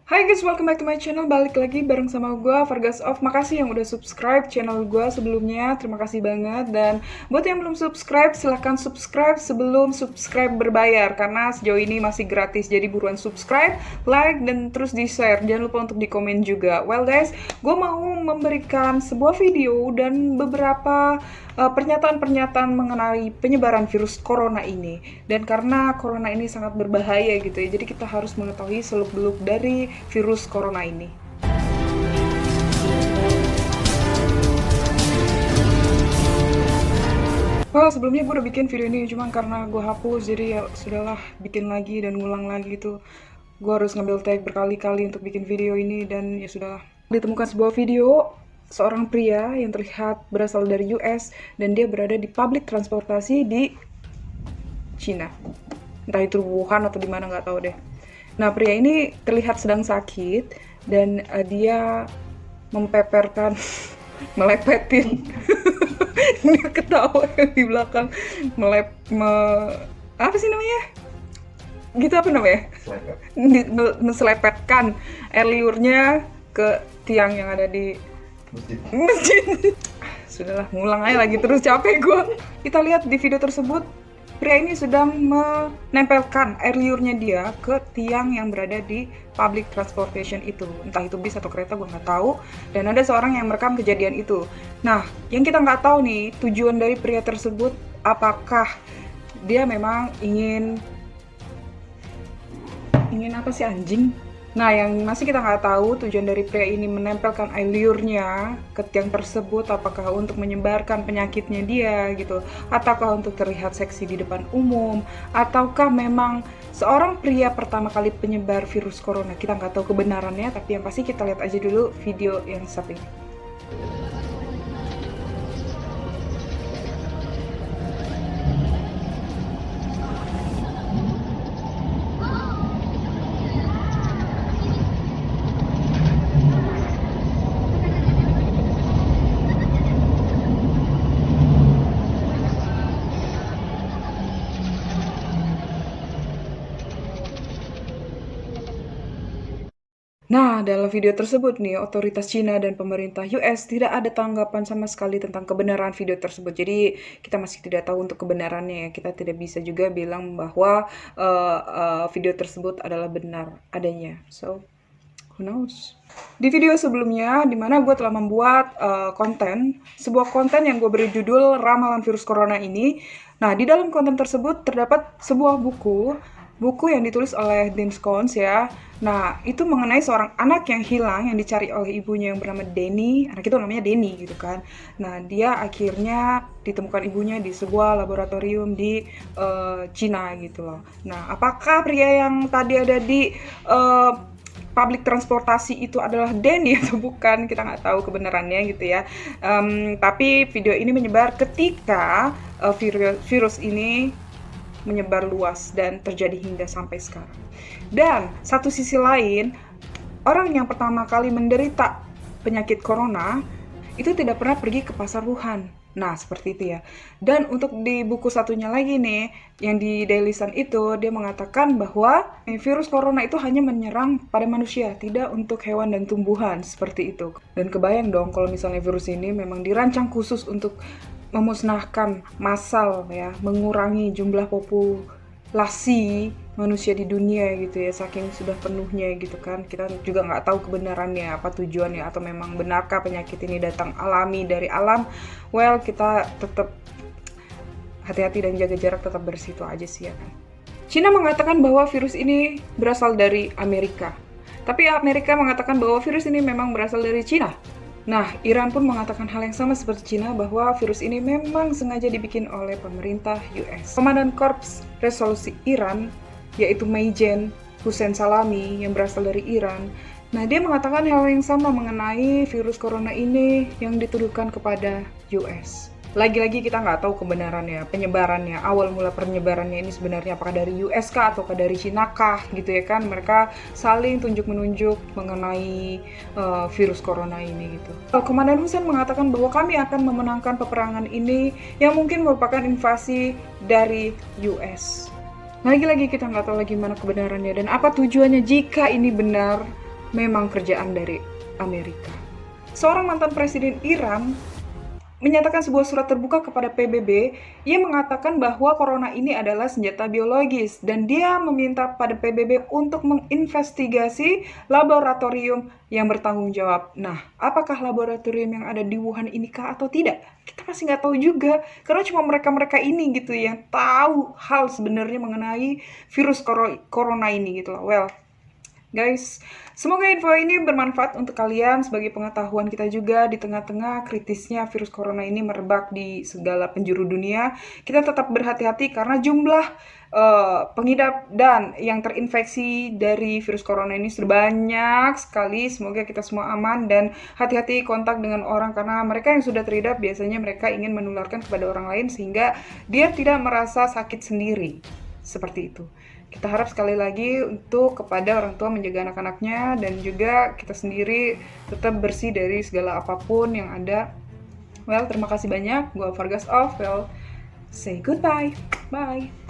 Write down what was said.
Hai guys, welcome back to my channel. Balik lagi bareng sama gue, Vargas Off. Makasih yang udah subscribe channel gue sebelumnya. Terima kasih banget. Dan buat yang belum subscribe, silahkan subscribe sebelum subscribe berbayar. Karena sejauh ini masih gratis. Jadi buruan subscribe, like, dan terus di-share. Jangan lupa untuk di-komen juga. Well guys, gue mau memberikan sebuah video dan beberapa pernyataan-pernyataan mengenai penyebaran virus corona ini. Dan karena corona ini sangat berbahaya gitu ya, jadi kita harus mengetahui seluk-beluk dari virus corona ini. Well, sebelumnya gue udah bikin video ini, cuma karena gue hapus, jadi ya sudahlah, bikin lagi dan ngulang lagi itu. Gue harus ngambil take berkali-kali untuk bikin video ini, dan ya sudahlah. Ditemukan sebuah video seorang pria yang terlihat berasal dari US dan dia berada di public transportasi di Cina. Entah itu Wuhan atau di mana, nggak tahu deh. Nah, pria ini terlihat sedang sakit dan dia mempeperkan, melepetin. Dia ketawa yang di belakang, apa sih namanya? Gitu apa namanya? Menselepetkan air liurnya ke tiang yang ada di masjid. Sudahlah, ngulang aja lagi terus, capek gue. Kita lihat di video tersebut, pria ini sedang menempelkan air liurnya dia ke tiang yang berada di public transportation itu. Entah itu bis atau kereta, gue nggak tahu. Dan ada seorang yang merekam kejadian itu. Nah, yang kita nggak tahu nih, tujuan dari pria tersebut, apakah dia memang ingin apa sih anjing? Nah, yang masih kita nggak tahu tujuan dari pria ini menempelkan air liurnya ke tiang tersebut, apakah untuk menyebarkan penyakitnya dia gitu, ataukah untuk terlihat seksi di depan umum, ataukah memang seorang pria pertama kali penyebar virus corona. Kita nggak tahu kebenarannya, tapi yang pasti kita lihat aja dulu video yang satu ini. Nah, dalam video tersebut nih, otoritas Cina dan pemerintah US tidak ada tanggapan sama sekali tentang kebenaran video tersebut. Jadi, kita masih tidak tahu untuk kebenarannya ya. Kita tidak bisa juga bilang bahwa video tersebut adalah benar adanya. So, who knows? Di video sebelumnya, di mana gue telah membuat sebuah konten yang gue beri judul Ramalan Virus Corona ini. Nah, di dalam konten tersebut terdapat sebuah buku yang ditulis oleh Dean Koontz ya. Nah, itu mengenai seorang anak yang hilang yang dicari oleh ibunya yang bernama Denny. Anak itu namanya Denny gitu kan. Nah, dia akhirnya ditemukan ibunya di sebuah laboratorium di Cina gitu loh. Nah, apakah pria yang tadi ada di public transportasi itu adalah Denny atau bukan, kita nggak tahu kebenarannya gitu ya. Tapi video ini menyebar ketika virus ini menyebar luas dan terjadi hingga sampai sekarang. Dan satu sisi lain, orang yang pertama kali menderita penyakit corona itu tidak pernah pergi ke pasar Wuhan. Nah, seperti itu ya. Dan untuk di buku satunya lagi nih, yang di Daily Sun itu, dia mengatakan bahwa virus corona itu hanya menyerang pada manusia, tidak untuk hewan dan tumbuhan, seperti itu. Dan kebayang dong kalau misalnya virus ini memang dirancang khusus untuk memusnahkan massal ya, mengurangi jumlah populasi manusia di dunia gitu ya, saking sudah penuhnya gitu kan. Kita juga nggak tahu kebenarannya, apa tujuannya, atau memang benarkah penyakit ini datang alami dari alam. Well, kita tetap hati-hati dan jaga jarak, tetap bersih, itu aja sih ya kan. Cina mengatakan bahwa virus ini berasal dari Amerika, tapi Amerika mengatakan bahwa virus ini memang berasal dari Cina. Nah, Iran pun mengatakan hal yang sama seperti Cina, bahwa virus ini memang sengaja dibikin oleh pemerintah US. Komandan Korps Resolusi Iran, yaitu Maijen Hussein Salami yang berasal dari Iran. Nah, dia mengatakan hal yang sama mengenai virus corona ini yang dituduhkan kepada US. Lagi-lagi kita nggak tahu kebenarannya, penyebarannya, awal mula penyebarannya ini sebenarnya apakah dari US kah ataukah dari Cina kah gitu ya kan. Mereka saling tunjuk-menunjuk mengenai virus corona ini gitu. Komandan Hussein mengatakan bahwa kami akan memenangkan peperangan ini yang mungkin merupakan invasi dari US. Lagi-lagi kita nggak tahu lagi mana kebenarannya dan apa tujuannya jika ini benar. memang kerjaan dari Amerika. Seorang mantan presiden Iran menyatakan sebuah surat terbuka kepada PBB. Ia mengatakan bahwa corona ini adalah senjata biologis dan dia meminta pada PBB untuk menginvestigasi laboratorium yang bertanggung jawab. Nah, apakah laboratorium yang ada di Wuhan ini kah atau tidak? Kita masih nggak tahu juga, karena cuma mereka-mereka ini gitu yang tahu hal sebenarnya mengenai virus corona ini gitu loh. Well, guys, semoga info ini bermanfaat untuk kalian sebagai pengetahuan kita juga di tengah-tengah kritisnya virus corona ini merebak di segala penjuru dunia. Kita tetap berhati-hati karena jumlah pengidap dan yang terinfeksi dari virus corona ini sudah banyak sekali. Semoga kita semua aman dan hati-hati kontak dengan orang karena mereka yang sudah terhidap biasanya mereka ingin menularkan kepada orang lain sehingga dia tidak merasa sakit sendiri. Seperti itu. Kita harap sekali lagi untuk kepada orang tua menjaga anak-anaknya dan juga kita sendiri tetap bersih dari segala apapun yang ada. Well, terima kasih banyak. Gua Fargas Off. Well, say goodbye. Bye.